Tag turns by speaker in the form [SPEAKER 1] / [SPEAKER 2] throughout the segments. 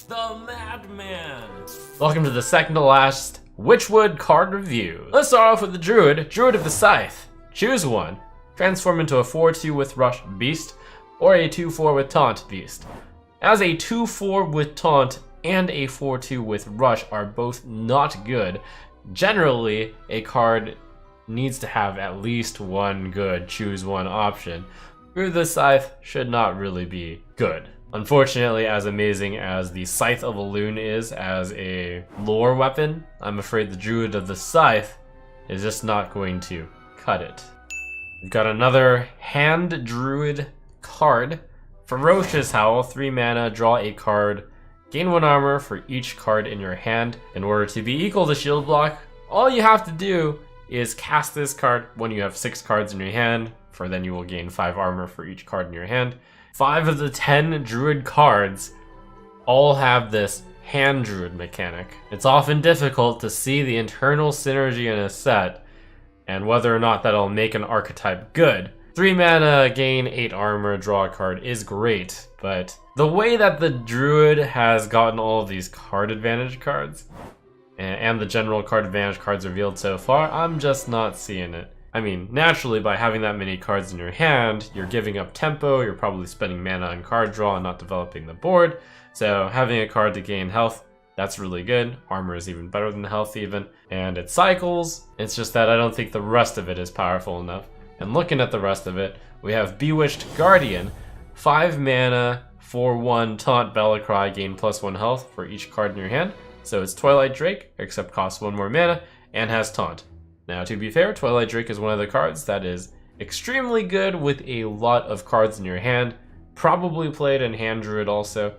[SPEAKER 1] The Madman! Welcome to the second to last Witchwood card review. Let's start off with the Druid, Druid of the Scythe. Choose one. Transform into a 4-2 with Rush Beast, or a 2-4 with Taunt Beast. As a 2-4 with Taunt and a 4-2 with Rush are both not good, generally a card needs to have at least one good choose one option. Druid of the Scythe should not really be good. Unfortunately, as amazing as the Scythe of Elune is as a lore weapon, I'm afraid the Druid of the Scythe is just not going to cut it. We've got another Hand Druid card. Ferocious Howl, 3 mana, draw a card, gain 1 armor for each card in your hand. In order to be equal to shield block, all you have to do is cast this card when you have 6 cards in your hand, for then you will gain 5 armor for each card in your hand. 5 of the 10 Druid cards all have this Hand Druid mechanic. It's often difficult to see the internal synergy in a set and whether or not that'll make an archetype good. 3 mana, gain 8 armor, draw a card is great, but the way that the Druid has gotten all of these card advantage cards and the general card advantage cards revealed so far, I'm just not seeing it. I mean, naturally, by having that many cards in your hand, you're giving up tempo, you're probably spending mana on card draw and not developing the board. So having a card to gain health, that's really good. Armor is even better than health even. And it cycles, it's just that I don't think the rest of it is powerful enough. And looking at the rest of it, we have Bewitched Guardian, 5 mana, 4/1 Taunt Battlecry, gain +1 health for each card in your hand. So it's Twilight Drake, except costs 1 more mana, and has Taunt. Now, to be fair, Twilight Drake is one of the cards that is extremely good with a lot of cards in your hand, probably played in Hand Druid also,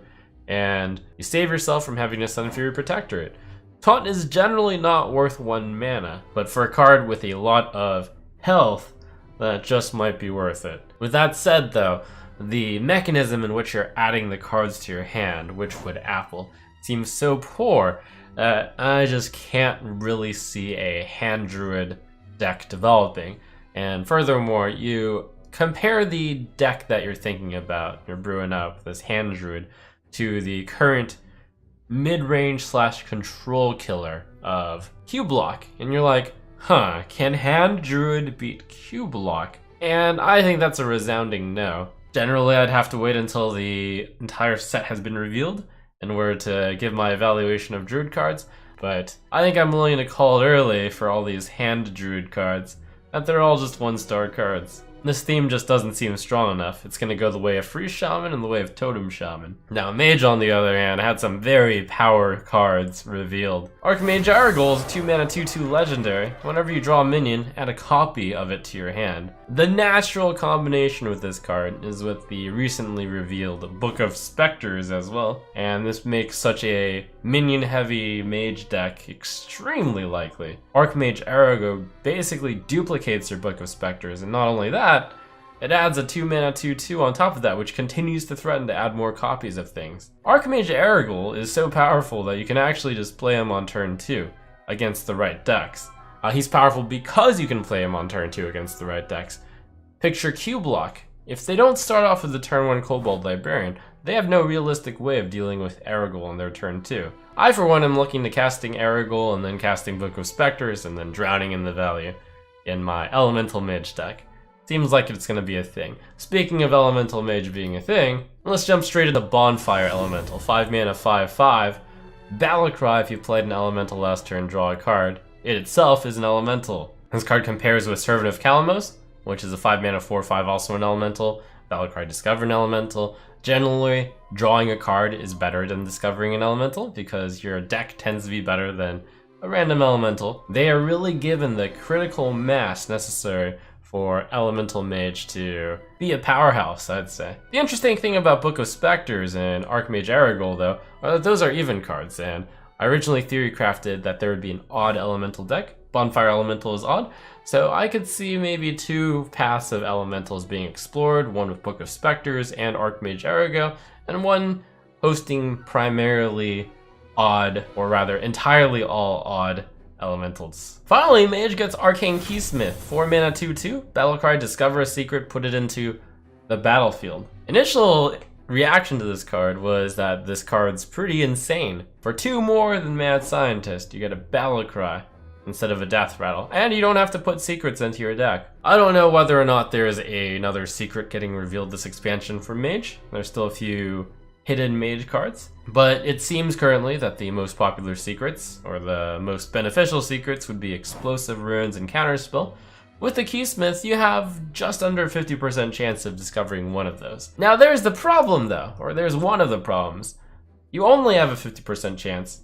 [SPEAKER 1] and you save yourself from having to Sun Fury Protector it. Taunt is generally not worth 1 mana, but for a card with a lot of health, that just might be worth it. With that said though, the mechanism in which you're adding the cards to your hand, Witchwood Apple, seems so poor I just can't really see a Hand Druid deck developing. And furthermore, you compare the deck that you're thinking about, you're brewing up, this Hand Druid, to the current mid-range / control killer of Q-Block, and you're like, huh, can Hand Druid beat Q-Block? And I think that's a resounding no. Generally, I'd have to wait until the entire set has been revealed in order to give my evaluation of Druid cards, but I think I'm willing to call it early for all these Hand Druid cards, that they're all just 1-star cards. This theme just doesn't seem strong enough. It's going to go the way of Free Shaman and the way of Totem Shaman. Now, Mage, on the other hand, had some very power cards revealed. Archmage Aragol is a 2 mana 2/2 legendary. Whenever you draw a minion, add a copy of it to your hand. The natural combination with this card is with the recently revealed Book of Specters as well, and this makes such a minion-heavy mage deck extremely likely. Archmage Aragol basically duplicates your Book of Specters, and not only that, it adds a 2 mana 2/2 on top of that, which continues to threaten to add more copies of things. Archmage Aragol is so powerful that you can actually just play him on turn 2 against the right decks. He's powerful because you can play him on turn 2 against the right decks. Picture Q-Block. If they don't start off with the turn 1 Kobold Librarian, they have no realistic way of dealing with Aragol on their turn 2. I, for one, am looking to casting Aragol and then casting Book of Specters and then drowning in the value in my Elemental Mage deck. Seems like it's going to be a thing. Speaking of Elemental Mage being a thing, let's jump straight into Bonfire Elemental. 5 mana 5/5. Battlecry, if you played an Elemental last turn, draw a card. It itself is an Elemental. This card compares with Servant of Kalamos, which is a 5 mana 4/5, also an Elemental. Battlecry, discover an Elemental. Generally, drawing a card is better than discovering an Elemental because your deck tends to be better than a random Elemental. They are really given the critical mass necessary for Elemental Mage to be a powerhouse, I'd say. The interesting thing about Book of Specters and Archmage Aragol, though, are that those are even cards, and I originally theory crafted that there would be an odd Elemental deck. Bonfire Elemental is odd, so I could see maybe 2 paths of Elementals being explored, one with Book of Specters and Archmage Aragol, and one hosting primarily odd, or rather entirely all odd, Elementals. Finally, Mage gets Arcane Keysmith, 4 mana 2/2, Battlecry, discover a secret, put it into the battlefield. Initial reaction to this card was that this card's pretty insane. For 2 more than Mad Scientist, you get a Battle Cry instead of a Death Rattle, and you don't have to put secrets into your deck. I don't know whether or not there's another secret getting revealed this expansion for Mage. There's still a few hidden Mage cards, but it seems currently that the most popular secrets, or the most beneficial secrets, would be Explosive Runes and Counterspell. With the Keysmith, you have just under 50% chance of discovering one of those. Now there's the problem though, or there's one of the problems. You only have a 50% chance,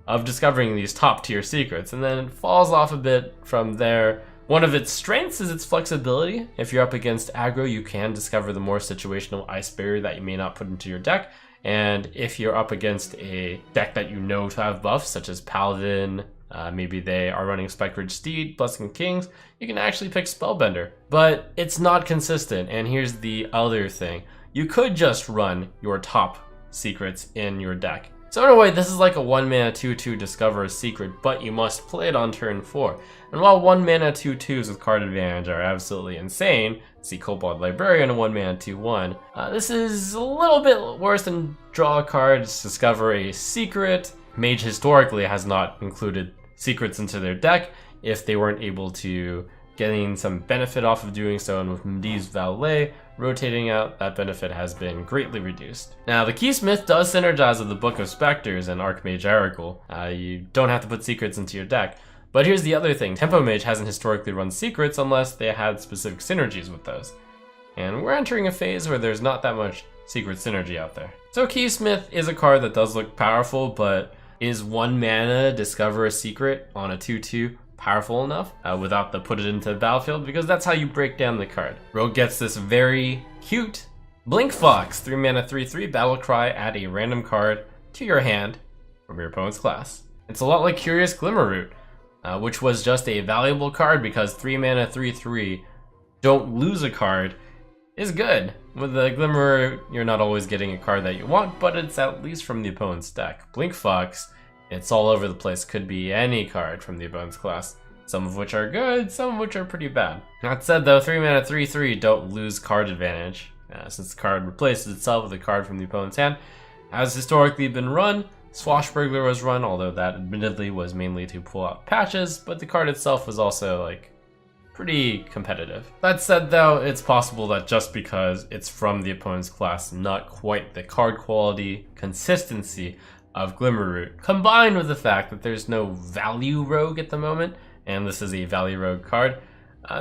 [SPEAKER 1] of discovering these top tier secrets, and then it falls off a bit from there. One of its strengths is its flexibility. If you're up against aggro, you can discover the more situational Ice Barrier that you may not put into your deck. And if you're up against a deck that you know to have buffs, such as Paladin, maybe they are running Spectred Steed, Blessing Kings, you can actually pick Spellbender. But it's not consistent, and here's the other thing. You could just run your top secrets in your deck. So in a way, this is like a 1-mana 2/2 Discover a Secret, but you must play it on turn 4. And while 1-mana 2/2s with card advantage are absolutely insane, see Kobold Librarian, a 1-mana 2/1, this is a little bit worse than draw a card, discover a secret. Mage historically has not included secrets into their deck if they weren't able to gain some benefit off of doing so, and with Medivh's Valet rotating out, that benefit has been greatly reduced. Now, the Keysmith does synergize with the Book of Specters and Archmage Oracle. You don't have to put secrets into your deck. But here's the other thing, Tempo Mage hasn't historically run secrets unless they had specific synergies with those. And we're entering a phase where there's not that much secret synergy out there. So Keysmith is a card that does look powerful, but is 1 mana Discover a Secret on a 2/2 powerful enough without the put it into the battlefield? Because that's how you break down the card. Rogue gets this very cute Blink Fox, 3 mana 3/3 Battle Cry, add a random card to your hand from your opponent's class. It's a lot like Curious Glimmerroot, which was just a valuable card because 3 mana 3/3 don't lose a card is good. With the Glimmerroot, you're not always getting a card that you want, but it's at least from the opponent's deck. Blink Fox, it's all over the place, could be any card from the opponent's class. Some of which are good, some of which are pretty bad. That said though, 3 mana 3/3 don't lose card advantage, since the card replaces itself with a card from the opponent's hand. Has historically been run, Swashbuckler was run, although that admittedly was mainly to pull out patches, but the card itself was also like pretty competitive. That said though, it's possible that just because it's from the opponent's class, not quite the card quality, consistency of Glimmerroot, combined with the fact that there's no value rogue at the moment, and this is a value rogue card,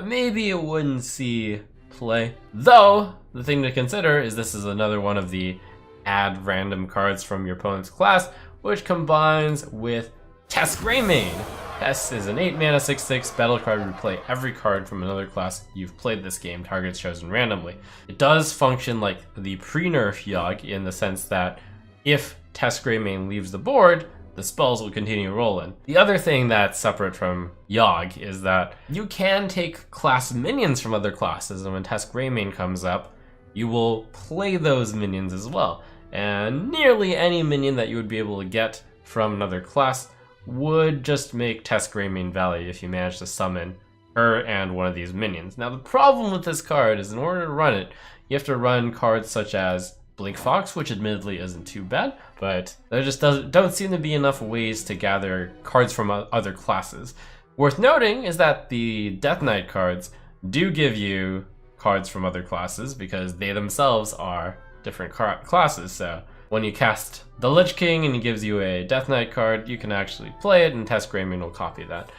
[SPEAKER 1] maybe it wouldn't see play. Though, the thing to consider is this is another one of the add random cards from your opponent's class, which combines with Tess Greymane. Tess is an 8 mana 6/6 battle card. Replay every card from another class you've played this game, targets chosen randomly. It does function like the pre-nerf Yogg in the sense that if Tess Greymane leaves the board, the spells will continue rolling. The other thing that's separate from Yogg is that you can take class minions from other classes, and when Tess Greymane comes up, you will play those minions as well. And nearly any minion that you would be able to get from another class would just make Tess Greymane value if you manage to summon her and one of these minions. Now the problem with this card is in order to run it, you have to run cards such as Blink Fox, which admittedly isn't too bad, but there just don't seem to be enough ways to gather cards from other classes. Worth noting is that the Death Knight cards do give you cards from other classes because they themselves are different classes. So when you cast the Lich King and he gives you a Death Knight card, you can actually play it and Tess Greymane will copy that.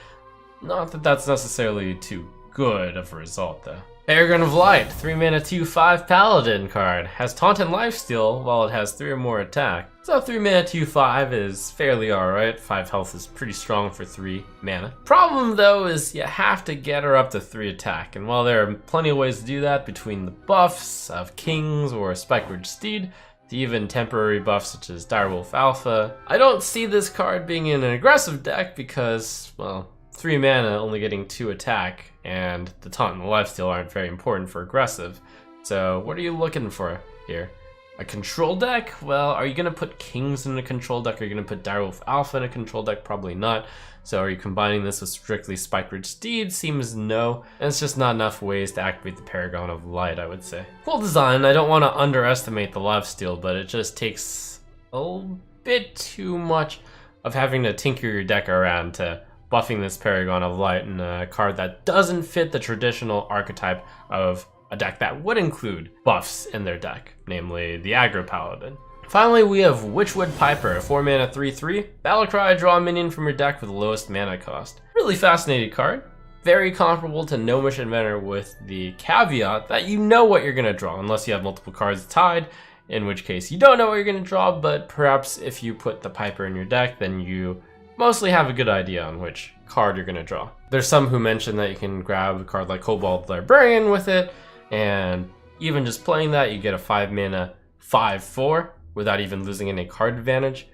[SPEAKER 1] Not that that's necessarily too good of a result though. Peregrine of Light, 3 mana 2/5 Paladin card. Has Taunt and Lifesteal while it has 3 or more attack. So 3 mana 2/5 is fairly alright. 5 health is pretty strong for 3 mana. Problem though is you have to get her up to 3 attack. And while there are plenty of ways to do that between the buffs of Kings or Spectred Steed, to even temporary buffs such as Direwolf Alpha, I don't see this card being in an aggressive deck because, well, 3 mana only getting 2 attack and the Taunt and the Lifesteal aren't very important for aggressive. So what are you looking for here? A control deck? Well, are you gonna put Kings in a control deck? Are you gonna put Direwolf Alpha in a control deck? Probably not. So are you combining this with strictly Spike-Rich Steed? Seems no. And it's just not enough ways to activate the Paragon of Light, I would say. Cool design. I don't want to underestimate the lifesteal, but it just takes a bit too much of having to tinker your deck around to buffing this Paragon of Light in a card that doesn't fit the traditional archetype of a deck that would include buffs in their deck, namely the Aggro Paladin. Finally, we have Witchwood Piper, a 4-mana 3/3. Battlecry, draw a minion from your deck with the lowest mana cost. Really fascinating card. Very comparable to Gnomish Inventor with the caveat that you know what you're going to draw, unless you have multiple cards tied, in which case you don't know what you're going to draw, but perhaps if you put the Piper in your deck, then you mostly have a good idea on which card you're going to draw. There's some who mention that you can grab a card like Kobold Librarian with it, and even just playing that, you get a 5-mana 5/4 without even losing any card advantage.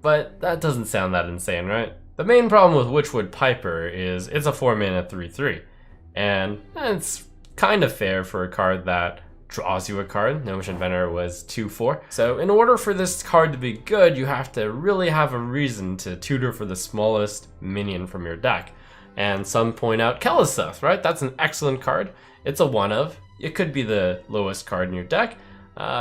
[SPEAKER 1] But that doesn't sound that insane, right? The main problem with Witchwood Piper is it's a 4-mana 3/3, and it's kind of fair for a card that draws you a card. Gnomish Inventor was 2/4. So in order for this card to be good, you have to really have a reason to tutor for the smallest minion from your deck. And some point out Keleseth, right? That's an excellent card. It's a 1-of. It could be the lowest card in your deck.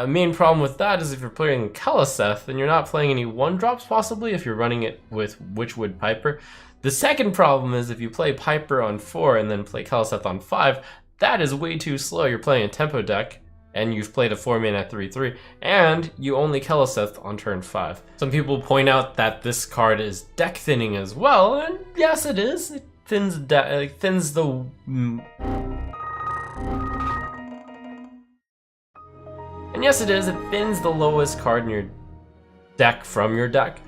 [SPEAKER 1] Main problem with that is if you're playing Keleseth, then you're not playing any 1-drops possibly if you're running it with Witchwood Piper. The second problem is if you play Piper on 4 and then play Keleseth on 5, that is way too slow. You're playing a tempo deck, and you've played a 4-mana 3/3, and you only Keleseth on turn 5. Some people point out that this card is deck thinning as well, and yes it is. It thins the... And yes it is, it thins the lowest card in your deck from your deck,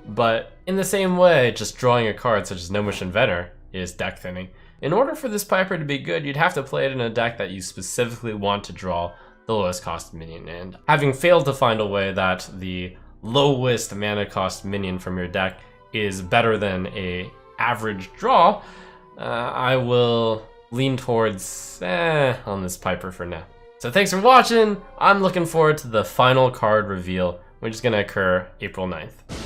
[SPEAKER 1] but in the same way, just drawing a card such as Gnomish Inventor is deck thinning. In order for this Piper to be good, you'd have to play it in a deck that you specifically want to draw the lowest cost minion, and having failed to find a way that the lowest mana cost minion from your deck is better than a average draw, I will lean towards on this Piper for now. So thanks for watching. I'm looking forward to the final card reveal, which is going to occur April 9th.